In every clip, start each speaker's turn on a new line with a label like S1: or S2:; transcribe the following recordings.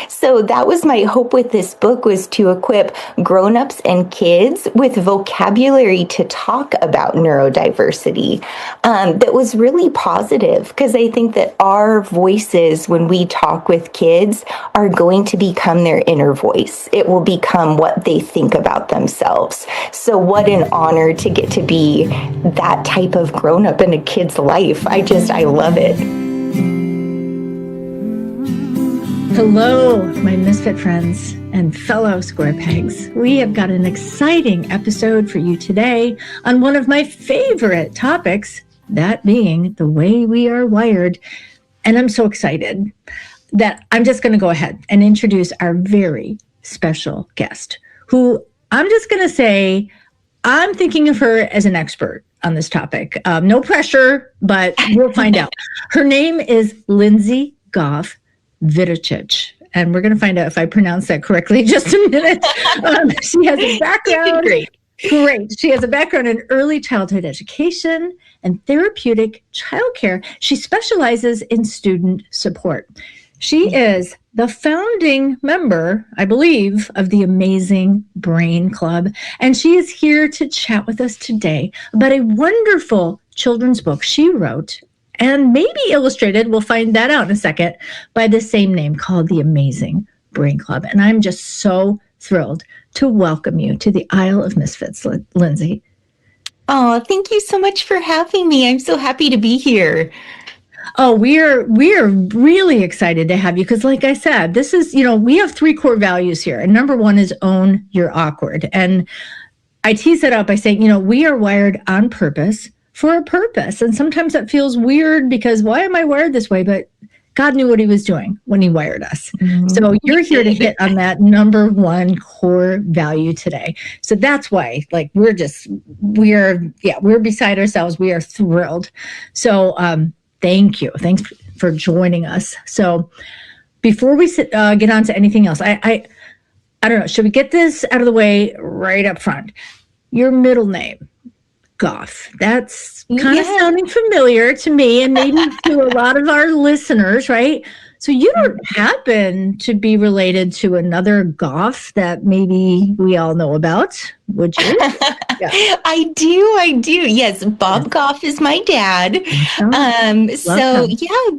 S1: So that was my hope with this book, was to equip grown-ups and kids with vocabulary to talk about neurodiversity that was really positive, because I think that our voices, when we talk with kids, are going to become their inner voice. It will become what they think about themselves. So what an honor to get to be that type of grown-up in a kid's life. I love it.
S2: Hello, my misfit friends and fellow square pegs. We have got an exciting episode for you today on one of my favorite topics, that being the way we are wired. And I'm so excited that I'm just going to go ahead and introduce our very special guest, who I'm just going to say, I'm thinking of her as an expert on this topic. No pressure, but we'll find out. Her name is Lindsey Goff Viduchich, and we're going to find out if I pronounce that correctly in just a minute. She has a background. Great. She has a background in early childhood education and therapeutic childcare. She specializes in student support. She is the founding member, I believe, of the Amazing Brain Club, and she is here to chat with us today about a wonderful children's book she wrote and maybe illustrated, we'll find that out in a second, by the same name, called The Amazing Brain Club. And I'm just so thrilled to welcome you to the Isle of Misfits, Lindsey.
S1: Oh, thank you so much for having me. I'm so happy to be here.
S2: Oh, we're really excited to have you because, like I said, this is, we have 3 core values here. And number 1 is own your awkward. And I tease it out by saying, we are wired on purpose for a purpose. And sometimes that feels weird because why am I wired this way? But God knew what he was doing when he wired us. Mm-hmm. So you're here to hit on that number 1 core value today. So that's why, we're beside ourselves. We are thrilled. So thank you. Thanks for joining us. So before we get on to anything else, I don't know, should we get this out of the way right up front? Your middle name, Goff. That's kind of sounding familiar to me and maybe to a lot of our listeners, right? So you don't happen to be related to another Goff that maybe we all know about, would you?
S1: Yeah. I do. Yes, Bob Goff is my dad.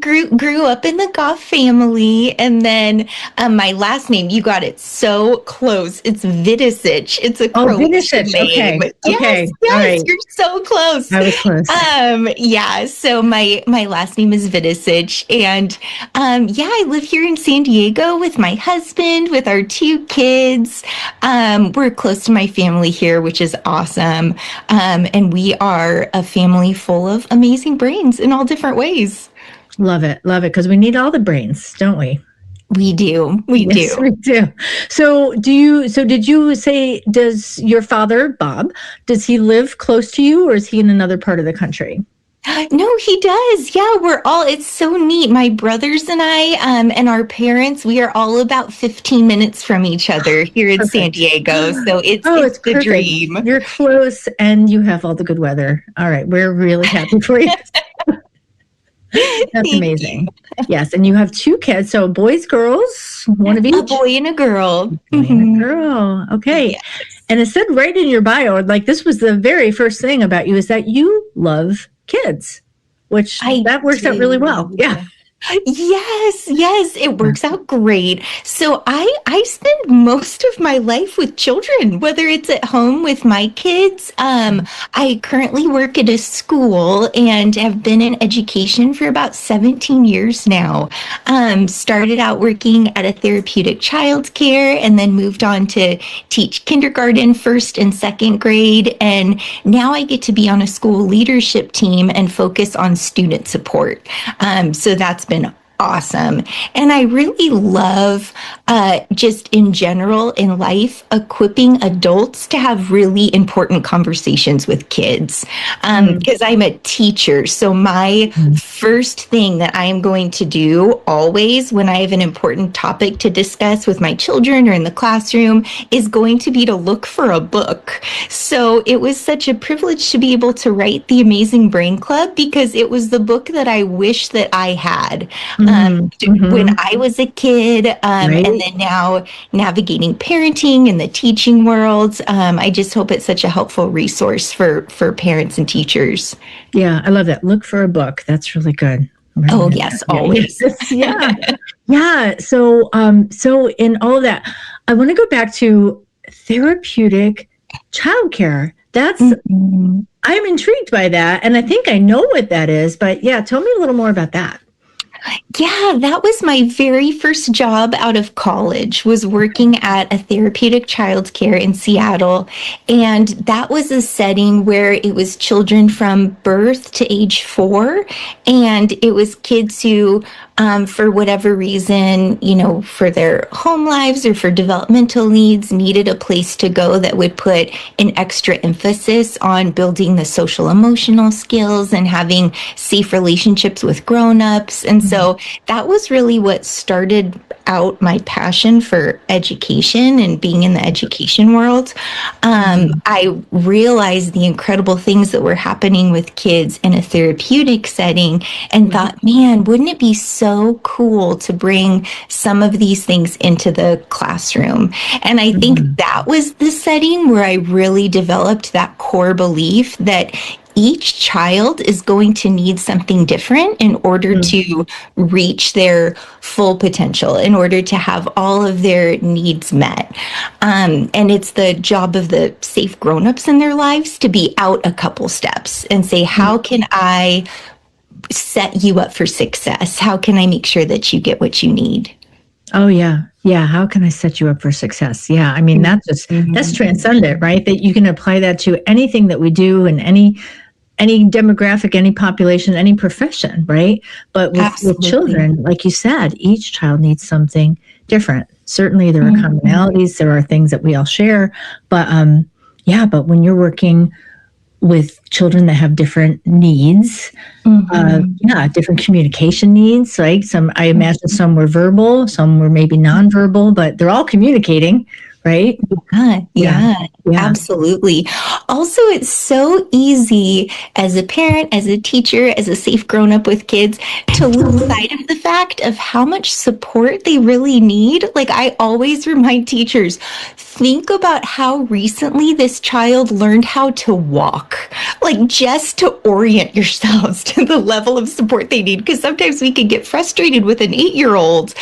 S1: Grew up in the Goff family, and then my last name, you got it so close. It's Viduchich. It's a Croatian name.
S2: Okay.
S1: Yes, right. You're so close.
S2: I was close.
S1: So my last name is Viduchich, and I live here in San Diego with my husband, with our 2 kids. We're close to my family here, which is awesome. And we are a family full of amazing brains in all different ways.
S2: Love it. Because we need all the brains, don't we?
S1: We do. We do.
S2: So did you say, does your father, Bob, does he live close to you or is he in another part of the country?
S1: No, he does. Yeah, it's so neat. My brothers and I, and our parents, we are all about 15 minutes from each other here in San Diego. So it's the dream.
S2: You're close and you have all the good weather. All right. We're really happy for you. That's amazing. Yes. And you have 2 kids. So boys, girls, one of each?
S1: A boy and a girl.
S2: Boy and a girl. Okay. Yes. And it said right in your bio, this was the very first thing about you, is that you love kids, which that works out really well. Yeah.
S1: Yes, it works out great. So I spend most of my life with children, whether it's at home with my kids. I currently work at a school and have been in education for about 17 years now. Started out working at a therapeutic childcare and then moved on to teach kindergarten, 1st and 2nd grade. And now I get to be on a school leadership team and focus on student support. So that's been awesome. And I really love just in general in life, equipping adults to have really important conversations with kids. Because I'm a teacher. So my first thing that I am going to do always when I have an important topic to discuss with my children or in the classroom is going to be to look for a book. So it was such a privilege to be able to write The Amazing Brain Club because it was the book that I wish that I had. when I was a kid,
S2: Right.
S1: and then now navigating parenting and the teaching world. I just hope it's such a helpful resource for parents and teachers.
S2: Yeah, I love that. Look for a book. That's really good.
S1: Oh, yes, always.
S2: Yeah. Yeah. So in all of that, I want to go back to therapeutic childcare. That's I'm intrigued by that. And I think I know what that is, but yeah, tell me a little more about that.
S1: Yeah, that was my very first job out of college, was working at a therapeutic childcare in Seattle. And that was a setting where it was children from birth to age 4. And it was kids who, for whatever reason, for their home lives or for developmental needs, needed a place to go that would put an extra emphasis on building the social emotional skills and having safe relationships with grown-ups. And so that was really what started out my passion for education and being in the education world. I realized the incredible things that were happening with kids in a therapeutic setting and thought, man, wouldn't it be so cool to bring some of these things into the classroom? And I think that was the setting where I really developed that core belief that each child is going to need something different in order to reach their full potential, in order to have all of their needs met. And it's the job of the safe grown-ups in their lives to be out a couple steps and say, how can I set you up for success? How can I make sure that you get what you need?
S2: Oh, yeah. Yeah. How can I set you up for success? Yeah. I mean, that's transcendent, right? That you can apply that to anything that we do in any demographic, any population, any profession, right? But with children, like you said, each child needs something different. Certainly there are commonalities, there are things that we all share, but but when you're working with children that have different needs, different communication needs, right? I imagine some were verbal, some were maybe nonverbal, but they're all communicating, right?
S1: Yeah, absolutely. Also, it's so easy as a parent, as a teacher, as a safe grown up with kids to lose sight of the fact of how much support they really need. Like, I always remind teachers, think about how recently this child learned how to walk, like just to orient yourselves to the level of support they need. Because sometimes we can get frustrated with an 8-year-old,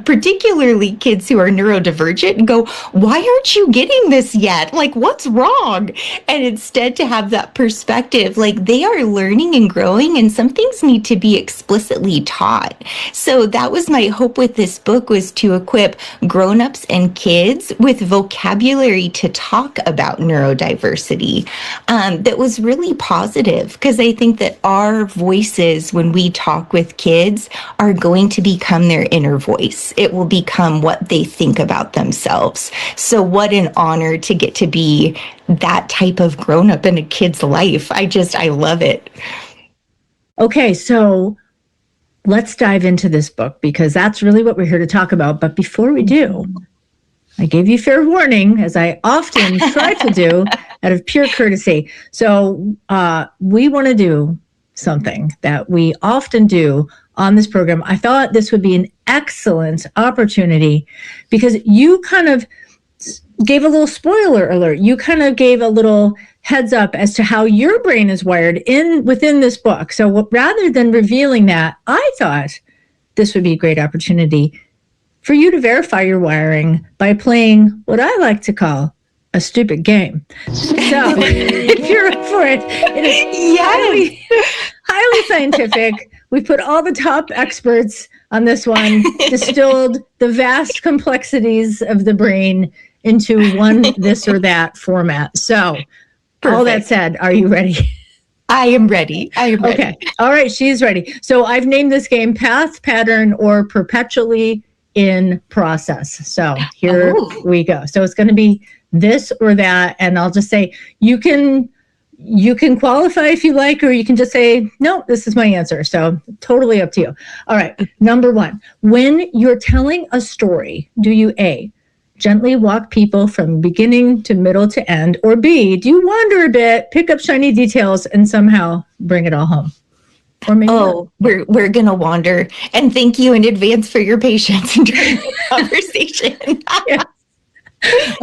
S1: particularly kids who are neurodivergent, and go, why aren't you getting this yet? Like, what's wrong? And instead to have that perspective, like they are learning and growing and some things need to be explicitly taught. So that was my hope with this book, was to equip grown-ups and kids with vocabulary to talk about neurodiversity that was really positive, because I think that our voices, when we talk with kids, are going to become their inner voice. It will become what they think about themselves. So what an honor to get to be that type of grown-up in a kid's life. I love it.
S2: Okay, so let's dive into this book, because that's really what we're here to talk about. But before we do, I gave you fair warning, as I often try to do out of pure courtesy. So we want to do something that we often do on this program. I thought this would be an excellent opportunity, because you kind of gave a little spoiler alert. You kind of gave a little heads up as to how your brain is wired within this book. So rather than revealing that, I thought this would be a great opportunity for you to verify your wiring by playing what I like to call a stupid game. So if you're up for it, it is highly scientific. We put all the top experts on this one, distilled the vast complexities of the brain into one this or that format. So all that said, are you ready?
S1: I am ready.
S2: Okay. All right. She's ready. So I've named this game Path, Pattern, or Perpetually in Process. So here we go. So it's going to be this or that. And I'll just say, you can qualify if you like, or you can just say, no, this is my answer. So totally up to you. All right. Number 1, when you're telling a story, do you A, gently walk people from beginning to middle to end, or B, do you wander a bit, pick up shiny details, and somehow bring it all home? Or maybe not.
S1: Oh, we're gonna wander. And thank you in advance for your patience during the conversation.
S2: Yeah.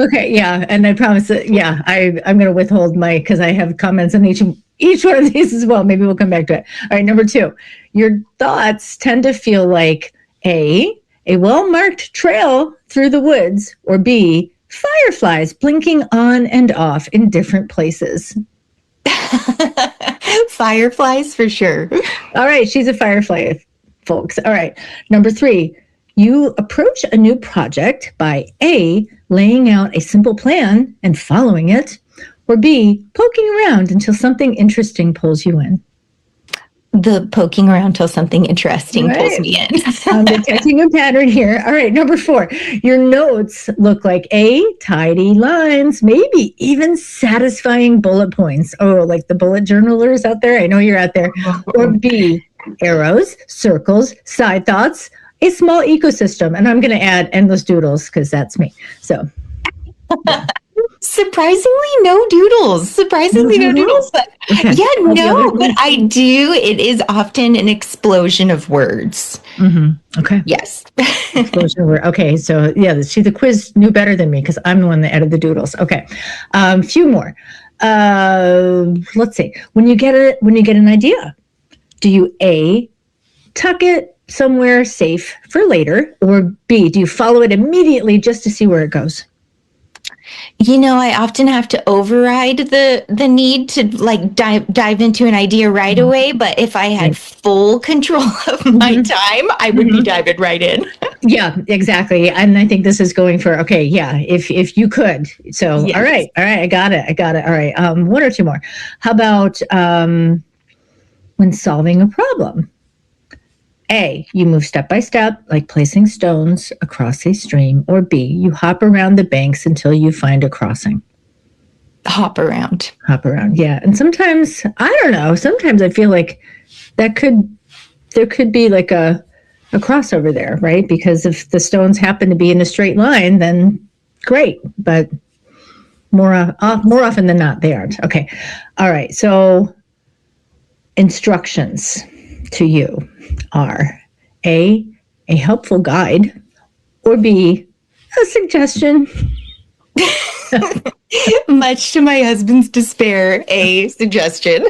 S2: Okay, yeah, and I promise that, yeah, I'm going to withhold my, because I have comments on each one of these as well. Maybe we'll come back to it. All right, number 2, your thoughts tend to feel like A, a well-marked trail through the woods, or B, fireflies blinking on and off in different places.
S1: Fireflies for sure.
S2: All right, she's a firefly, folks. All right, number 3, you approach a new project by A, laying out a simple plan and following it, or B, poking around until something interesting pulls you in.
S1: The poking around till something interesting pulls me in.
S2: I'm detecting a pattern here. All right, number 4, your notes look like A, tidy lines, maybe even satisfying bullet points. Oh, like the bullet journalers out there. I know you're out there. Or B, arrows, circles, side thoughts, a small ecosystem. And I'm going to add endless doodles because that's me. So, yeah.
S1: Surprisingly, no doodles. But
S2: Okay.
S1: yeah, no, but I do. It is often an explosion of words.
S2: Mm-hmm. Okay.
S1: Yes.
S2: Explosion of words. Okay. So yeah, see, the quiz knew better than me because I'm the one that added the doodles. Okay. Few more. Let's see. When you get an idea, do you A, tuck it somewhere safe for later, or B, do you follow it immediately just to see where it goes?
S1: I often have to override the need to like dive into an idea right away. But if I had full control of my time, I would be diving right in.
S2: Yeah, exactly. And I think this is going for, okay, yeah, if you could. So,
S1: Yes.
S2: All right. I got it. All right. 1 or 2 more. How about when solving a problem? A, you move step by step, like placing stones across a stream, or B, you hop around the banks until you find a crossing.
S1: Hop around.
S2: Yeah. And sometimes, I don't know, sometimes I feel like there could be like a crossover there, right? Because if the stones happen to be in a straight line, then great. But more often than not, they aren't. Okay. All right. So instructions to you are A, helpful guide, or B, a suggestion.
S1: Much to my husband's despair, a suggestion.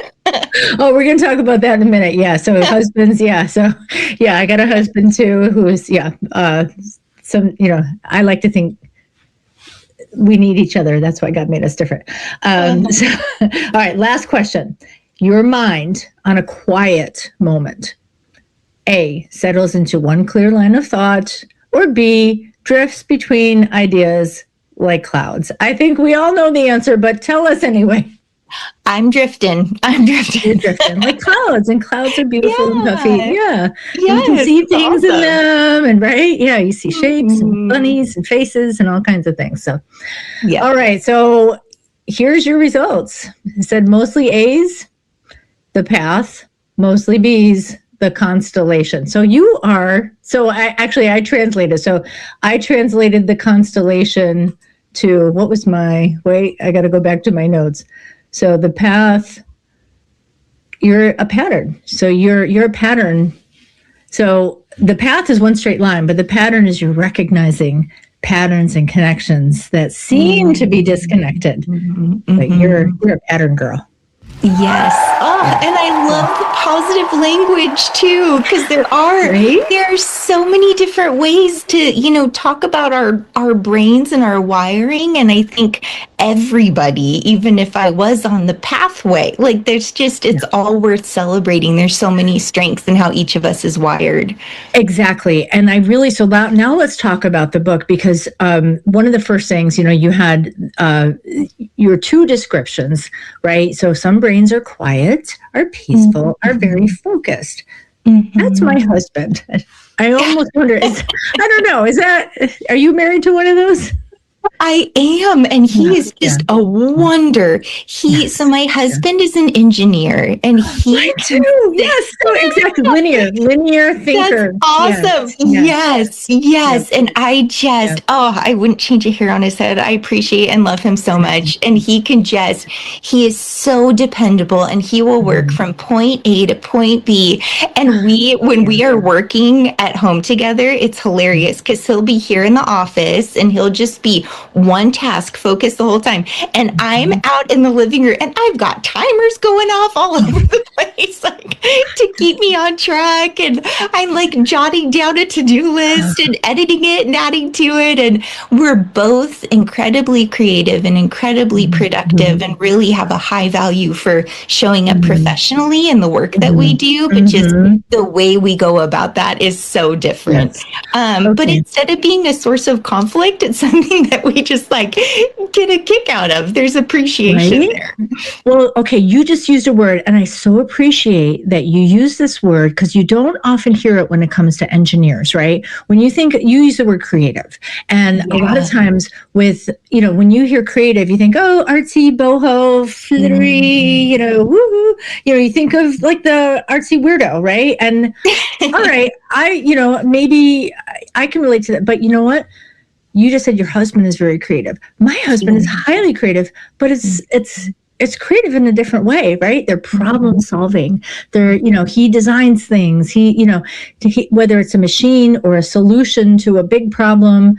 S2: Oh, we're going to talk about that in a minute. Yeah. So husbands. Yeah. So yeah, I got a husband too, who is, I like to think we need each other. That's why God made us different. So, all right. Last question. Your mind on a quiet moment, A, settles into one clear line of thought, or B, drifts between ideas like clouds. I think we all know the answer, but tell us anyway.
S1: I'm drifting.
S2: You're drifting like clouds, and clouds are beautiful and puffy. Yeah.
S1: Yes,
S2: You can see things in
S1: awesome.
S2: them, and right? Yeah, you see shapes and bunnies and faces and all kinds of things. So,
S1: yeah.
S2: All right. So here's your results. It said mostly A's, the path, mostly B's, the constellation. So I translated. So I translated the constellation to, what was I got to go back to my notes. So the path, you're a pattern. So you're a pattern. So the path is one straight line, but the pattern is you're recognizing patterns and connections that seem to be disconnected. But you're a pattern girl.
S1: Yes. Oh, and I love the positive language too, because there are so many different ways to, talk about our brains and our wiring. And I think everybody, even if I was on the pathway, like it's all worth celebrating. There's so many strengths in how each of us is wired.
S2: Exactly. And now let's talk about the book, because one of the first things, you had your 2 descriptions, right? So some brains are quiet, are peaceful, are very focused. That's my husband. I almost wonder, I don't know, are you married to one of those?
S1: I am, and he
S2: Yeah,
S1: is
S2: yeah.
S1: just a wonder. So
S2: Yes.
S1: my
S2: Yeah.
S1: husband is an engineer, and he
S2: Mine
S1: can
S2: too.
S1: sit.
S2: Yes. So exactly. Linear
S1: That's
S2: thinker. Yes.
S1: awesome.
S2: Yes.
S1: Yes,
S2: Yep.
S1: yes. And I
S2: Yep.
S1: just, oh, I wouldn't change a hair on his head. I appreciate and love him so much. And he is so dependable, and he will work
S2: Mhm.
S1: from point A to point B. And when
S2: Yeah.
S1: we are working at home together, it's hilarious because he'll be here in the office and he'll just be one task focused the whole time. And I'm
S2: Mhm.
S1: out in the living room and I've got timers going off all over the place, like to keep me on track. And I'm like jotting down a to-do list and editing it and adding to it. And we're both incredibly creative and incredibly productive
S2: Mhm.
S1: and really have a high value for showing up
S2: Mhm.
S1: professionally in the work that we
S2: Mhm.
S1: do, but just
S2: Mhm.
S1: the way we go about that is so different.
S2: Yes.
S1: But
S2: Okay.
S1: instead of being a source of conflict, it's something that we just like get a kick out of. There's appreciation
S2: Right?
S1: there.
S2: Well, okay, you just used a word, and I so appreciate that you use this word because you don't often hear it when it comes to engineers, right? When you use the word creative, and a lot of
S1: Yeah.
S2: times when you hear creative, you think, oh, artsy, boho, flittery,
S1: Mm.
S2: woohoo, you think of like the artsy weirdo, right? And all right, maybe I can relate to that, but you know what? You just said your husband is very creative. My husband is highly creative, but it's creative in a different way, right? They're problem solving. He designs things. Whether it's a machine or a solution to a big problem,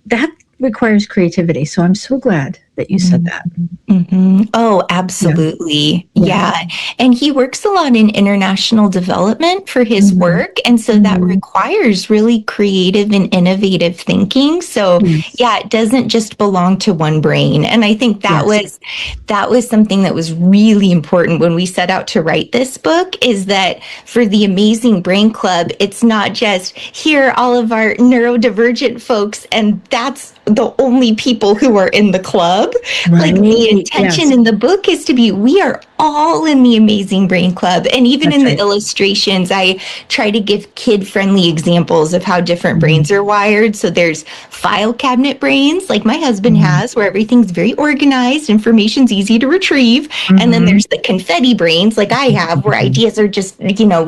S2: that requires creativity. So I'm so glad that you said that.
S1: Mm-hmm. Oh,
S2: Yeah.
S1: absolutely.
S2: Yeah.
S1: Yeah. And he works a lot in international development for his
S2: Mm-hmm.
S1: work. And so that
S2: Mm-hmm.
S1: requires really creative and innovative thinking. So
S2: Yes.
S1: yeah, it doesn't just belong to one brain. And I think
S2: Yes.
S1: that was something that was really important when we set out to write this book, is that for the Amazing Brain Club, it's not just here, all of our neurodivergent folks, and that's the only people who are in the club. Like the
S2: Right.
S1: intention
S2: Yes.
S1: in the book is to be, we are all in the Amazing Brain Club. And even
S2: That's
S1: in the
S2: right.
S1: illustrations, I try to give kid friendly examples of how different
S2: Mm-hmm.
S1: brains are wired. So there's file cabinet brains, like my husband
S2: Mm-hmm.
S1: has, where everything's very organized, information's easy to retrieve. And then
S2: Mm-hmm.
S1: there's the confetti brains, like I have, where ideas are just,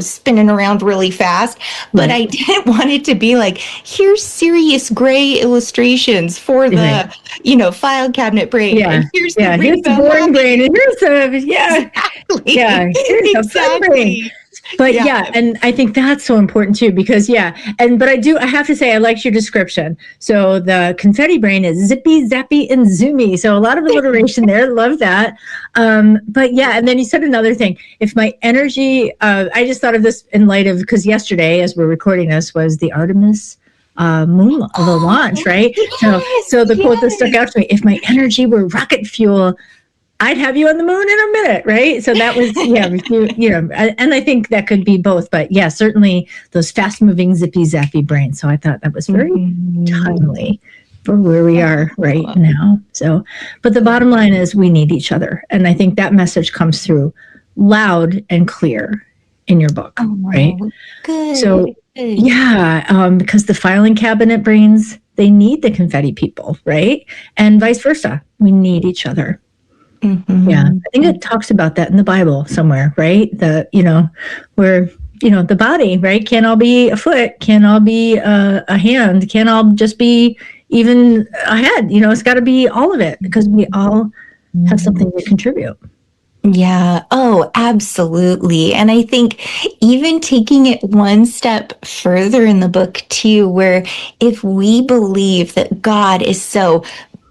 S1: spinning around really fast. But
S2: Right.
S1: I didn't want it to be like, here's serious gray illustrations for
S2: Right.
S1: the, file cabinet brain.
S2: Yeah.
S1: And here's the
S2: Yeah. Here's the
S1: rainbow
S2: boring brain.
S1: happy.
S2: And here's the, yeah.
S1: Exactly.
S2: Yeah. Here's the fun brain.
S1: Exactly.
S2: But
S1: Yeah.
S2: yeah, and I think that's so important too, because I have to say, I liked your description. So the confetti brain is zippy, zappy, and zoomy. So a lot of alliteration there. Love that. But yeah, and then you said another thing. If my energy, I just thought of this in light of, because yesterday, as we're recording this, was the Artemis the launch,
S1: Oh,
S2: right? So,
S1: yes,
S2: so the quote that stuck
S1: yes.
S2: out to me: "If my energy were rocket fuel, I'd have you on the moon in a minute," right? So that was, and I think that could be both, but yeah, certainly those fast moving, zippy, zappy brains. So I thought that was very
S1: Mhm.
S2: timely for where we are right now. So, but the bottom line is we need each other. And I think that message comes through loud and clear in your book, right?
S1: Oh,
S2: So,
S1: good. Good.
S2: yeah, because the filing cabinet brains, they need the confetti people, right? And vice versa. We need each other. Yeah,
S1: Mhm.
S2: I think it talks about that in the Bible somewhere, right? Where, the body, right? Can't all be a foot, can't all be a hand, can't all just be even a head. It's got to be all of it because we all have something to contribute.
S1: Yeah. Oh, absolutely. And I think even taking it one step further in the book, too, where if we believe that God is so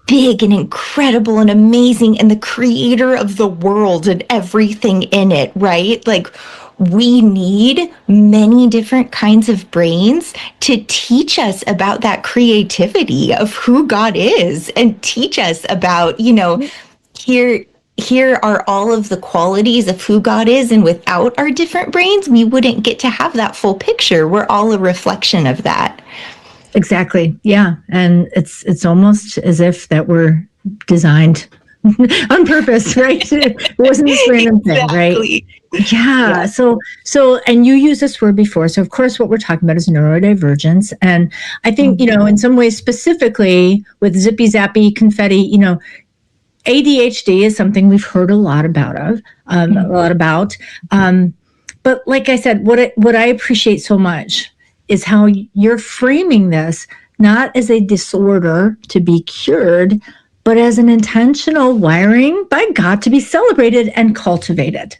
S1: big and incredible and amazing and the creator of the world and everything in it, right? Like, we need many different kinds of brains to teach us about that creativity of who God is and teach us about, here here are all of the qualities of who God is, and without our different brains, we wouldn't get to have that full picture. We're all a reflection of that.
S2: Exactly. Yeah, and it's almost as if that we're designed on purpose, right? It wasn't this random thing, right?
S1: Exactly.
S2: Yeah. So, and you used this word before. So, of course, what we're talking about is neurodivergence. And I think, in some ways, specifically with zippy zappy confetti, ADHD is something we've heard a lot about. But like I said, what I appreciate so much is how you're framing this not as a disorder to be cured, but as an intentional wiring by God to be celebrated and cultivated.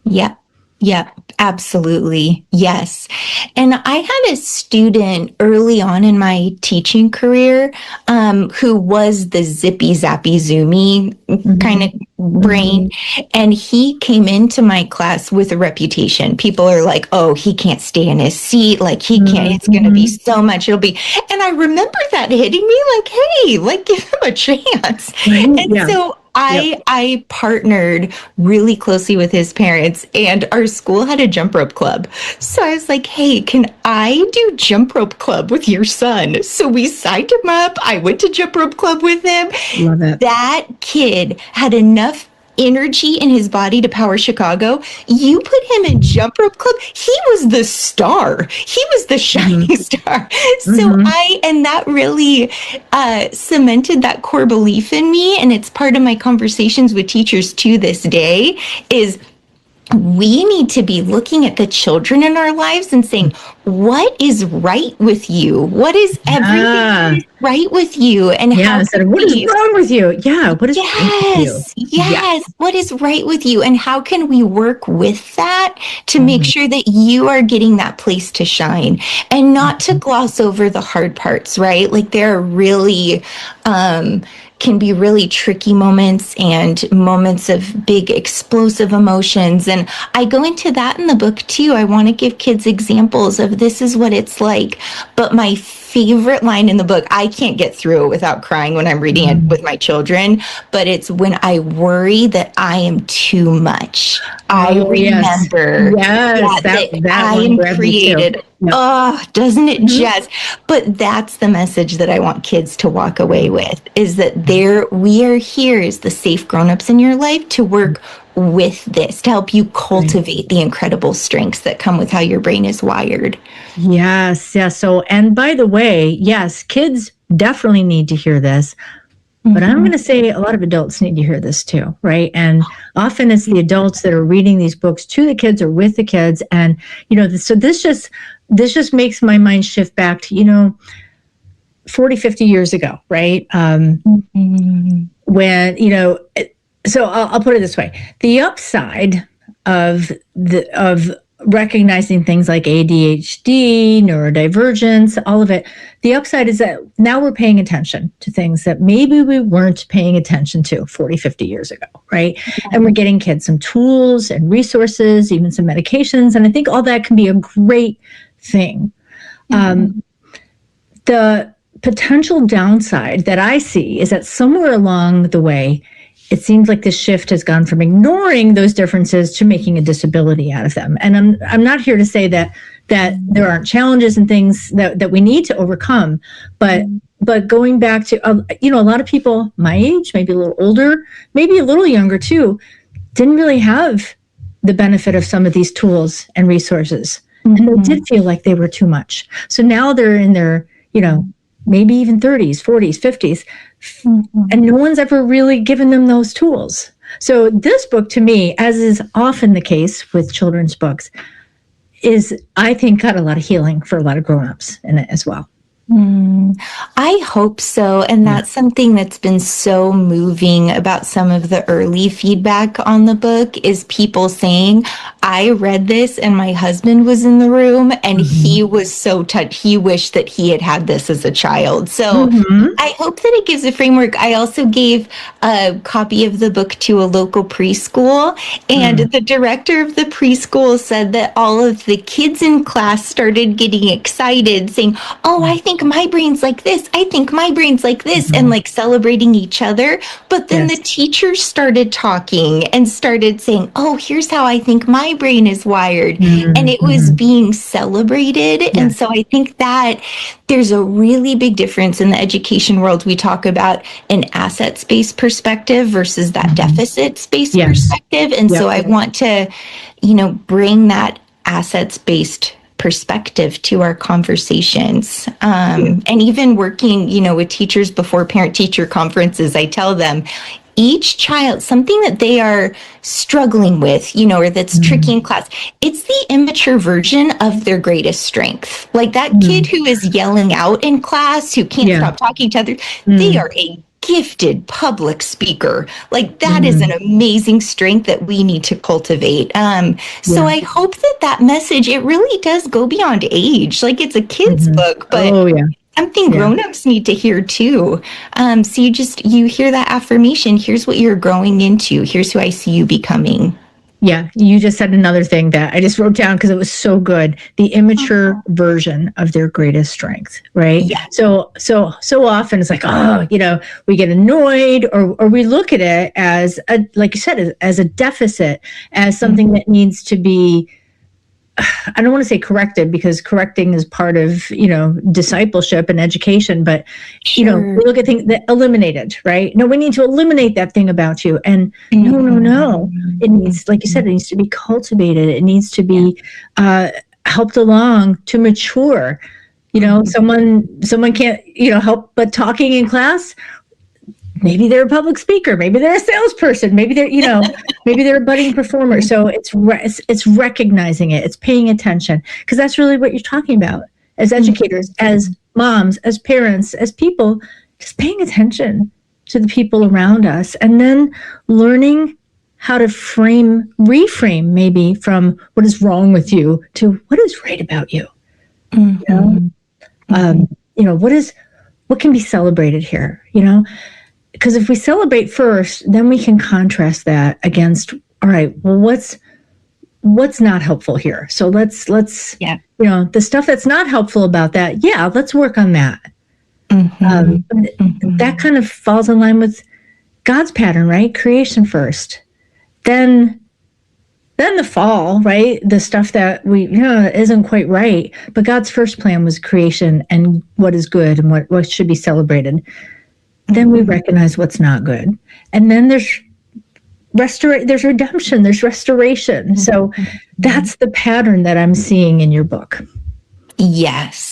S1: Yeah. Yeah, absolutely. Yes. And I had a student early on in my teaching career who was the zippy zappy zoomy kind of brain. And he came into my class with a reputation. People are like, oh, he can't stay in his seat. Like he can't, it's going to be so much. It'll be. And I remember that hitting me like, hey, like give him a chance. And so I partnered really closely with his parents, and our school had a jump rope club. So I was like, hey, can I do jump rope club with your son? So we signed him up. I went to jump rope club with him.
S2: Love it.
S1: That kid had enough energy in his body to power Chicago. You put him in jump rope club, he was the star. He was the shining star. So and that really cemented that core belief in me. And it's part of my conversations with teachers to this day is we need to be looking at the children in our lives and saying, what is right with you? What is everything that is right with you? And how
S2: what is wrong with you? Yeah. What is right with you?
S1: Yes. What is right with you? And how can we work with that to make sure that you are getting that place to shine and not to gloss over the hard parts, right? Like there are really, can be really tricky moments and moments of big explosive emotions. And I go into that in the book too. I want to give kids examples of this is what it's like. But my favorite line in the book, I can't get through it without crying when I'm reading it with my children, but it's when I worry that I am too much. I remember that I am created. Oh, doesn't it just? But that's the message that I want kids to walk away with is that we are here as the safe grown-ups in your life to work with this, to help you cultivate the incredible strengths that come with how your brain is wired.
S2: Yes. So, and by the way, yes, kids definitely need to hear this, but I'm going to say a lot of adults need to hear this too, right? And often it's the adults that are reading these books to the kids or with the kids. And, so this just makes my mind shift back to, 40, 50 years ago, right? When, so I'll put it this way. The upside of recognizing things like ADHD, neurodivergence, all of it, the upside is that now we're paying attention to things that maybe we weren't paying attention to 40, 50 years ago, right? And we're getting kids some tools and resources, even some medications. And I think all that can be a great thing. The potential downside that I see is that somewhere along the way, it seems like this shift has gone from ignoring those differences to making a disability out of them. And I'm not here to say that there aren't challenges and things that we need to overcome, but going back to a lot of people my age, maybe a little older, maybe a little younger too, didn't really have the benefit of some of these tools and resources, and they did feel like they were too much. So now they're in their maybe even 30s, 40s, 50s. And no one's ever really given them those tools. So this book, to me, as is often the case with children's books, is, I think, got a lot of healing for a lot of grown-ups in it as well.
S1: I hope so. And that's something that's been so moving about some of the early feedback on the book is people saying, I read this and my husband was in the room and he was so touched. He wished that he had had this as a child. So I hope that it gives a framework. I also gave a copy of the book to a local preschool, and the director of the preschool said that all of the kids in class started getting excited saying, oh, I think my brain's like this. I think my brain's like this, and like celebrating each other. But then the teachers started talking and started saying, oh, here's how I think my my brain is wired. And it was being celebrated. And so I think that there's a really big difference in the education world. We talk about an assets-based perspective versus that deficits-based perspective. And so I want to, bring that assets-based perspective to our conversations. And even working, with teachers before parent-teacher conferences, I tell them, each child, something that they are struggling with, or that's tricky in class, it's the immature version of their greatest strength. Like that kid who is yelling out in class, who can't stop talking to others, they are a gifted public speaker. Like that is an amazing strength that we need to cultivate. So I hope that message, it really does go beyond age. Like it's a kid's book, but something grown-ups need to hear too. So you hear that affirmation. Here's what you're growing into. Here's who I see you becoming.
S2: Yeah, you just said another thing that I just wrote down because it was so good. The immature version of their greatest strength, right?
S1: Yeah.
S2: So often it's like, we get annoyed or we look at it as like you said, as a deficit, as something that needs to be, I don't want to say corrected because correcting is part of, discipleship and education, but, we look at things that eliminated, right? No, we need to eliminate that thing about you. And no. It needs, like you said, it needs to be cultivated. It needs to be helped along to mature. Someone can't, help but talking in class. Maybe they're a public speaker. Maybe they're a salesperson. Maybe they're, maybe they're a budding performer. So it's recognizing it. It's paying attention because that's really what you're talking about as educators, as moms, as parents, as people, just paying attention to the people around us and then learning how to reframe maybe from what is wrong with you to what is right about you. What can be celebrated here, Because if we celebrate first, then we can contrast that against, all right, well, what's not helpful here? So let's the stuff that's not helpful about that, let's work on that. That kind of falls in line with God's pattern, right? Creation first, then the fall, right? The stuff that we isn't quite right. But God's first plan was creation and what is good and what should be celebrated. Then we recognize what's not good. And then there's redemption, there's restoration. So that's the pattern that I'm seeing in your book. Yes,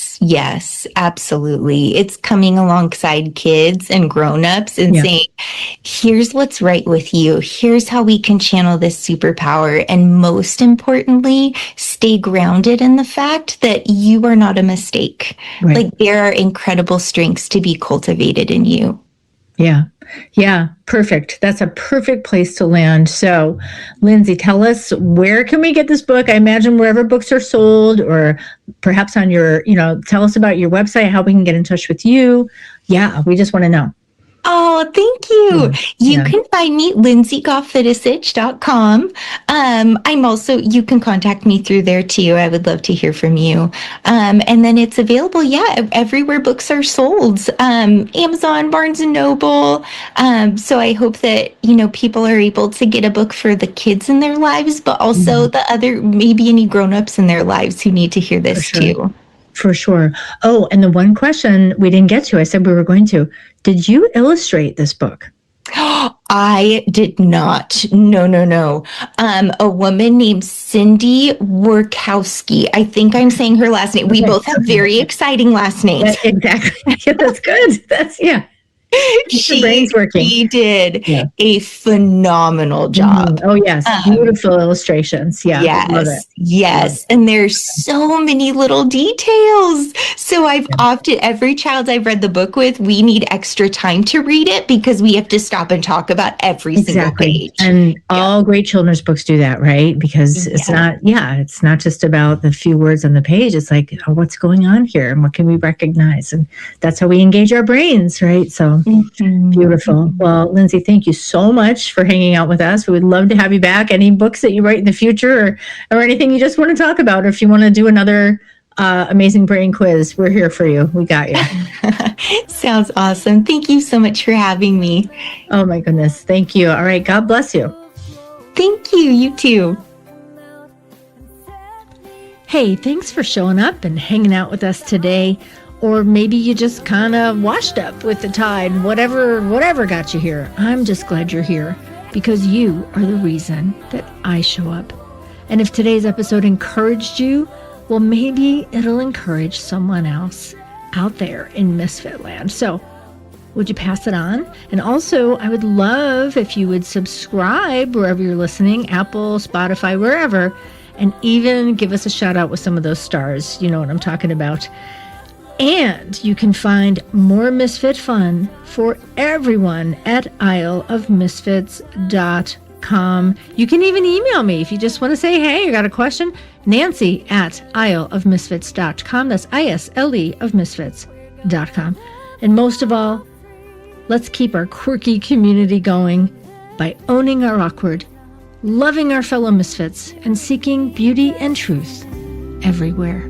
S1: absolutely. It's coming alongside kids and grown-ups and saying, here's what's right with you. Here's how we can channel this superpower. And most importantly, stay grounded in the fact that you are not a mistake. Right. Like there are incredible strengths to be cultivated in you.
S2: Yeah, perfect. That's a perfect place to land. So, Lindsey, tell us, where can we get this book? I imagine wherever books are sold, or perhaps on your, tell us about your website, how we can get in touch with you. Yeah, we just want to know.
S1: Oh, thank you. You can find me lindseygoffviduchich.com. I'm also, you can contact me through there too. I would love to hear from you. And then it's available, everywhere books are sold. Amazon, Barnes and Noble. So I hope that, people are able to get a book for the kids in their lives, but also the other, maybe any grownups in their lives who need to hear this too.
S2: For sure. Oh, and the one question we didn't get to, I said we were going to. Did you illustrate this book?
S1: I did not. No. A woman named Cindy Workowski. I think I'm saying her last name. We both have very exciting last names.
S2: Exactly. Yeah, that's good.
S1: She did a phenomenal job.
S2: Oh, yes. Beautiful illustrations. Yeah. Love it.
S1: Yes. And there's so many little details. So I've opted, every child I've read the book with, we need extra time to read it because we have to stop and talk about every single page.
S2: And all great children's books do that, right? Because it's not just about the few words on the page. It's like, what's going on here? And what can we recognize? And that's how we engage our brains, right? So beautiful. Well, Lindsey, thank you so much for hanging out with us. We would love to have you back. Any books that you write in the future or anything you just want to talk about, or if you want to do another amazing brain quiz, we're here for you. We got you.
S1: Sounds awesome. Thank you so much for having me.
S2: Oh my goodness. Thank you. All right. God bless you.
S1: Thank you. You too.
S2: Hey, thanks for showing up and hanging out with us today. Or maybe you just kind of washed up with the tide, whatever got you here. I'm just glad you're here because you are the reason that I show up. And if today's episode encouraged you, well, maybe it'll encourage someone else out there in Misfit Land. So would you pass it on? And also, I would love if you would subscribe wherever you're listening, Apple, Spotify, wherever, and even give us a shout out with some of those stars. You know what I'm talking about. And you can find more Misfit fun for everyone at isleofmisfits.com. You can even email me if you just want to say, hey, I got a question. Nancy at isleofmisfits.com. That's ISLE of misfits.com. And most of all, let's keep our quirky community going by owning our awkward, loving our fellow misfits, and seeking beauty and truth everywhere.